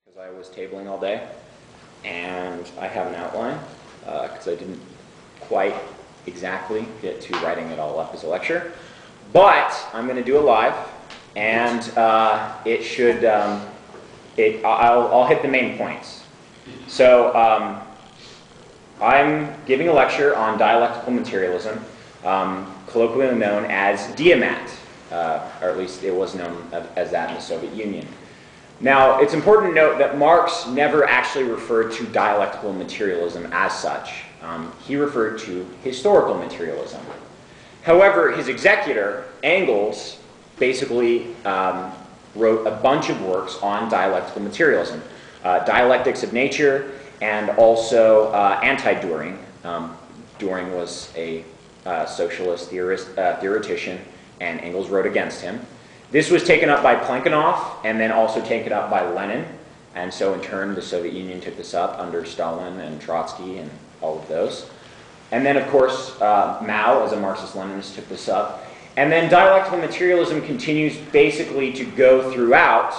Because I was tabling all day, and I have an outline, because I didn't quite exactly get to writing it all up as a lecture. But I'm going to do it live, and it should, I'll hit the main points. So I'm giving a lecture on dialectical materialism, colloquially known as DIAMAT, or at least it was known as that in the Soviet Union. Now, it's important to note that Marx never actually referred to dialectical materialism as such. He referred to historical materialism. However, his executor, Engels, basically wrote a bunch of works on dialectical materialism. Dialectics of Nature and also anti-Dühring. Dühring was a socialist theoretician, and Engels wrote against him. This was taken up by Plekhanov and then also taken up by Lenin, and so in turn the Soviet Union took this up under Stalin and Trotsky and all of those. And then of course Mao, as a Marxist-Leninist, took this up. And then dialectical materialism continues basically to go throughout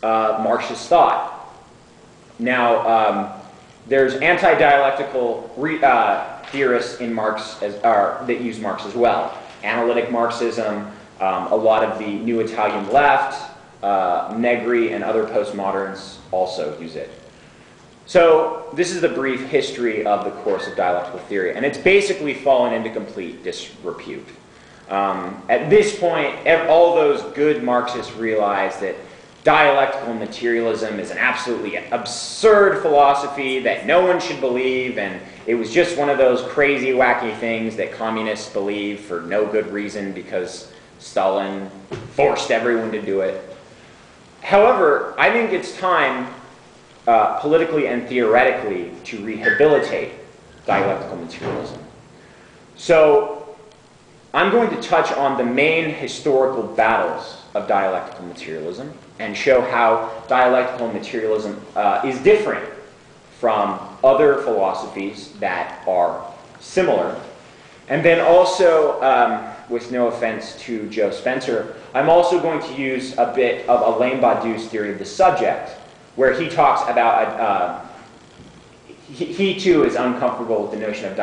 Marxist thought. Now there's anti-dialectical theorists in Marx that use Marx as well. Analytic Marxism, a lot of the new Italian left, Negri, and other postmoderns also use it. So this is the brief history of the course of dialectical theory, and it's basically fallen into complete disrepute. At this point, all those good Marxists realize that dialectical materialism is an absolutely absurd philosophy that no one should believe, and it was just one of those crazy, wacky things that communists believe for no good reason because Stalin forced everyone to do it. However, I think it's time, politically and theoretically, to rehabilitate dialectical materialism. So, I'm going to touch on the main historical battles of dialectical materialism and show how dialectical materialism is different from other philosophies that are similar. And then also, with no offense to Joe Spencer, I'm also going to use a bit of Alain Badiou's theory of the subject, where he talks about, he too is uncomfortable with the notion of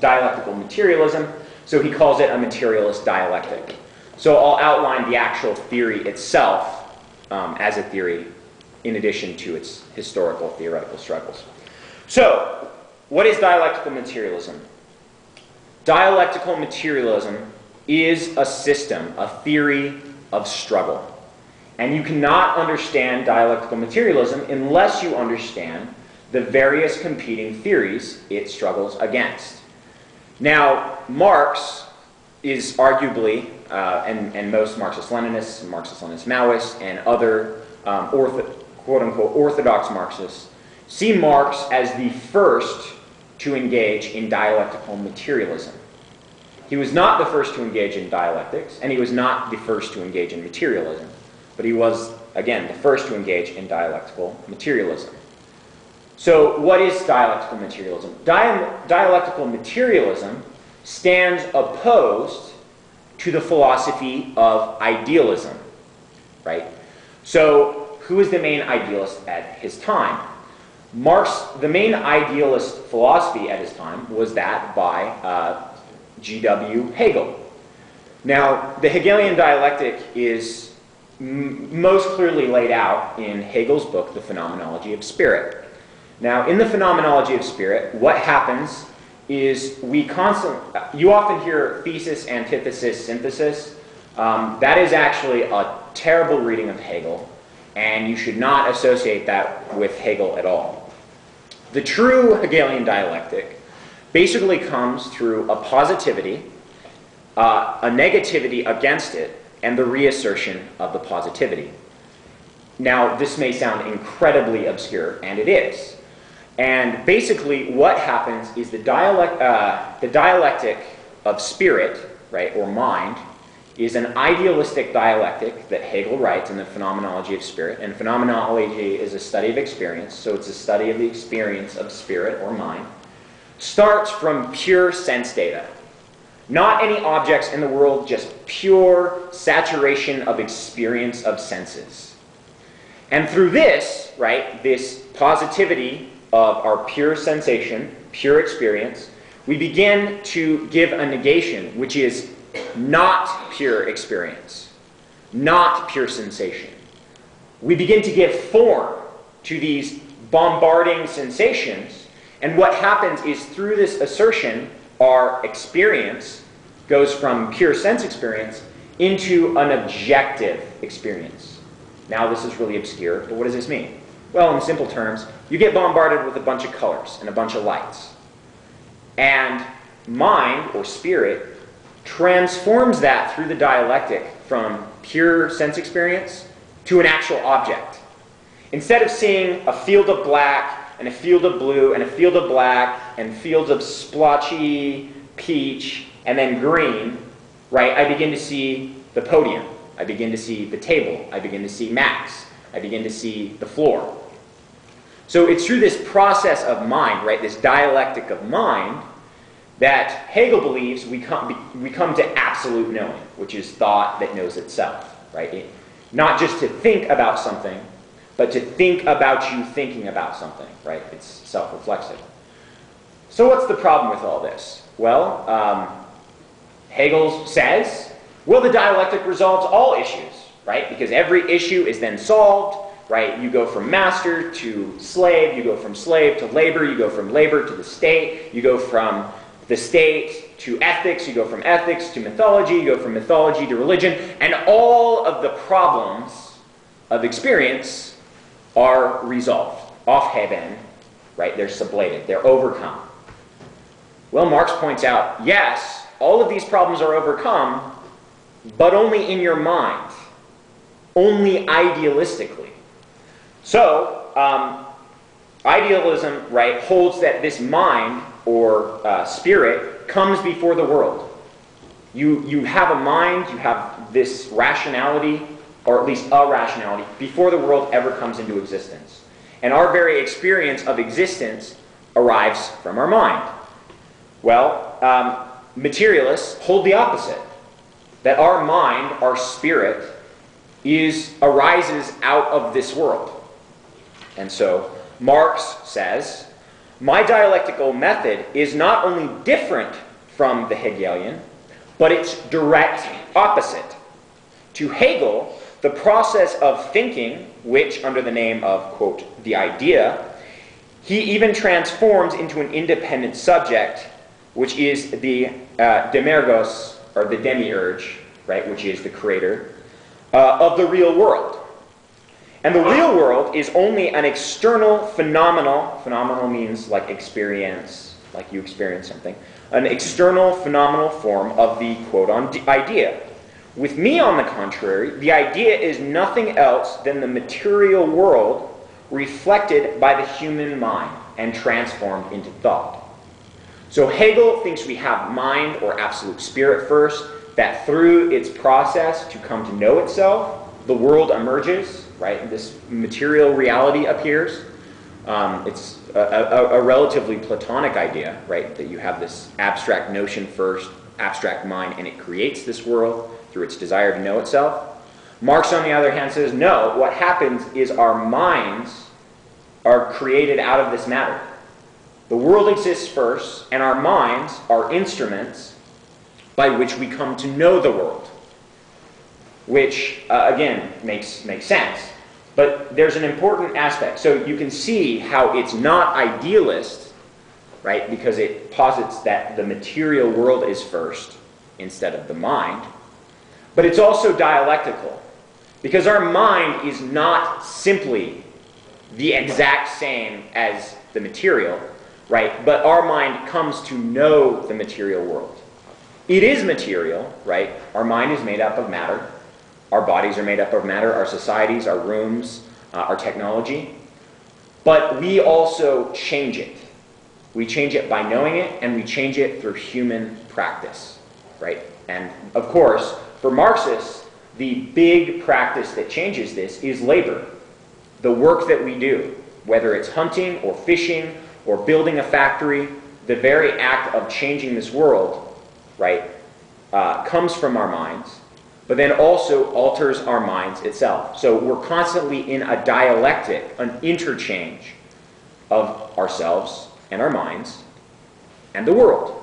dialectical materialism, so he calls it a materialist dialectic. So I'll outline the actual theory itself as a theory, in addition to its historical theoretical struggles. So, what is dialectical materialism? Dialectical materialism is a system, a theory of struggle. And you cannot understand dialectical materialism unless you understand the various competing theories it struggles against. Now, Marx is arguably, and most Marxist-Leninists, Marxist-Leninist Maoists, and other quote-unquote orthodox Marxists see Marx as the first to engage in dialectical materialism. He was not the first to engage in dialectics, and he was not the first to engage in materialism, but he was, again, the first to engage in dialectical materialism. So what is dialectical materialism? Dialectical materialism stands opposed to the philosophy of idealism, right? So who is the main idealist at his time? Marx, the main idealist philosophy at his time was that by G.W. Hegel. Now, the Hegelian dialectic is most clearly laid out in Hegel's book, The Phenomenology of Spirit. Now, in The Phenomenology of Spirit, what happens is you often hear thesis, antithesis, synthesis. That is actually a terrible reading of Hegel, and you should not associate that with Hegel at all. The true Hegelian dialectic basically comes through a positivity, a negativity against it, and the reassertion of the positivity. Now, this may sound incredibly obscure, and it is. And basically what happens is the dialectic of spirit, right, or mind, is an idealistic dialectic that Hegel writes in The Phenomenology of Spirit. And phenomenology is a study of experience, so it's a study of the experience of spirit or mind. Starts from pure sense data. Not any objects in the world, just pure saturation of experience of senses. And through this, right, this positivity of our pure sensation, pure experience, we begin to give a negation, which is not pure experience, not pure sensation. We begin to give form to these bombarding sensations, and what happens is through this assertion, our experience goes from pure sense experience into an objective experience. Now this is really obscure, but what does this mean? Well, in simple terms, you get bombarded with a bunch of colors and a bunch of lights. And mind, or spirit, transforms that through the dialectic from pure sense experience to an actual object. Instead of seeing a field of black and a field of blue and a field of black and fields of splotchy peach and then green, right, I begin to see the podium. I begin to see the table. I begin to see Max. I begin to see the floor. So it's through this process of mind, right, this dialectic of mind, that Hegel believes we come to absolute knowing, which is thought that knows itself, right? Not just to think about something, but to think about you thinking about something, right? It's self-reflexive. So what's the problem with all this? Well, Hegel says, well, the dialectic resolves all issues, right? Because every issue is then solved, right? You go from master to slave, you go from slave to labor, you go from labor to the state, you go from the state to ethics, you go from ethics to mythology, you go from mythology to religion, and all of the problems of experience are resolved. Aufheben, right? They're sublated, they're overcome. Well, Marx points out, yes, all of these problems are overcome, but only in your mind, only idealistically. So, idealism, right, holds that this mind, or spirit, comes before the world. You have a mind, you have this rationality, or at least a rationality, before the world ever comes into existence. And our very experience of existence arrives from our mind. Well, materialists hold the opposite, that our mind, our spirit, arises out of this world. And so Marx says, my dialectical method is not only different from the Hegelian, but it's direct opposite. To Hegel, the process of thinking, which under the name of, quote, the idea, he even transforms into an independent subject, which is the demiurgos, or the demiurge, right, which is the creator, of the real world. And the real world is only an external phenomenal means like experience, like you experience something, an external phenomenal form of the quote idea. With me, on the contrary, the idea is nothing else than the material world reflected by the human mind and transformed into thought. So Hegel thinks we have mind or absolute spirit first, that through its process to come to know itself, the world emerges, right? This material reality appears. It's a relatively Platonic idea, right? That you have this abstract notion first, abstract mind, and it creates this world through its desire to know itself. Marx, on the other hand, says, no, what happens is our minds are created out of this matter. The world exists first, and our minds are instruments by which we come to know the world. Which, again, makes sense. But there's an important aspect. So you can see how it's not idealist, right? Because it posits that the material world is first instead of the mind. But it's also dialectical. Because our mind is not simply the exact same as the material, right? But our mind comes to know the material world. It is material, right? Our mind is made up of matter. Our bodies are made up of matter, our societies, our rooms, our technology. But we also change it. We change it by knowing it, and we change it through human practice, right? And of course, for Marxists, the big practice that changes this is labor. The work that we do, whether it's hunting or fishing or building a factory, the very act of changing this world, right, comes from our minds. but then also alters our minds itself. So we're constantly in a dialectic, an interchange of ourselves and our minds and the world.